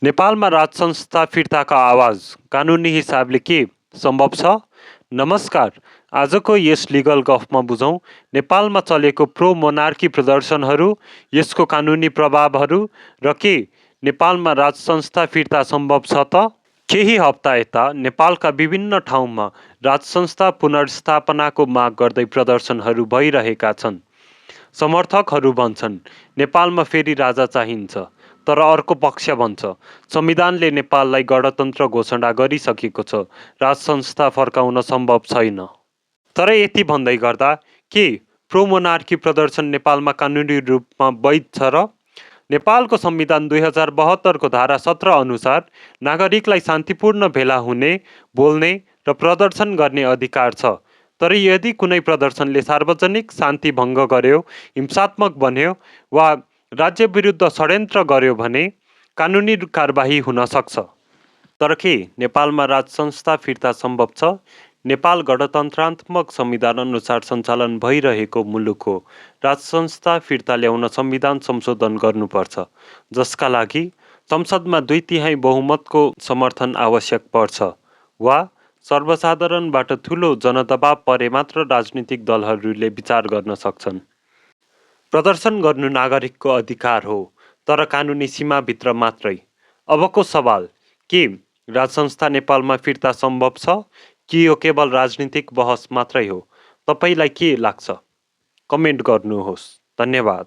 नेपालमा राज संस्था फिर्ताका आवाज कानुनी हिसाबले के सम्भव छ? नमस्कार, आजको यस लिगल गफमा बुझौँ नेपालमा चलेको प्रो मोनार्की प्रदर्शनहरू, यसको कानुनी प्रभावहरू र के नेपालमा राज संस्था फिर्ता सम्भव छ त? केही हप्ता यता नेपालका विभिन्न ठाउँमा राज संस्था पुनर्स्थापनाको माग गर्दै प्रदर्शनहरू भइरहेका छन्। समर्थकहरू भन्छन् नेपालमा फेरि राजा चाहिन्छ, तर अर्को पक्ष भन्छ संविधानले नेपाललाई गणतन्त्र घोषणा गरिसकेको छ, राज संस्था फर्काउन सम्भव छैन। तर यति भन्दै गर्दा के प्रो मोनार्की प्रदर्शन नेपालमा कानुनी रूपमा वैध छ र? नेपालको संविधान 2072 को धारा 17 अनुसार नागरिकलाई शान्तिपूर्ण भेला हुने, बोल्ने र प्रदर्शन गर्ने अधिकार छ। तर यदि कुनै प्रदर्शनले सार्वजनिक शान्ति भङ्ग गर्यो, हिंसात्मक बन्यो वा राज्य विरुद्ध षड्यन्त्र गर्यो भने कानुनी कारबाही हुन सक्छ। तर के नेपालमा राज संस्था फिर्ता सम्भव छ? नेपाल गणतन्त्रात्मक संविधान अनुसार सञ्चालन भइरहेको मुलुक हो। राज संस्था फिर्ता ल्याउन संविधान संशोधन गर्नुपर्छ, जसका लागि संसदमा 2/3 बहुमतको समर्थन आवश्यक पर्छ वा सर्वसाधारणबाट ठुलो जनदबाव परे मात्र राजनीतिक दलहरूले विचार गर्न सक्छन्। प्रदर्शन गर्नु नागरिकको अधिकार हो, तर कानुनी सीमाभित्र मात्रै। अबको सवाल, के राज संस्था नेपालमा फिर्ता सम्भव छ कि यो केवल राजनीतिक बहस मात्रै हो? तपाईलाई के लाग्छ? कमेन्ट गर्नुहोस्। धन्यवाद।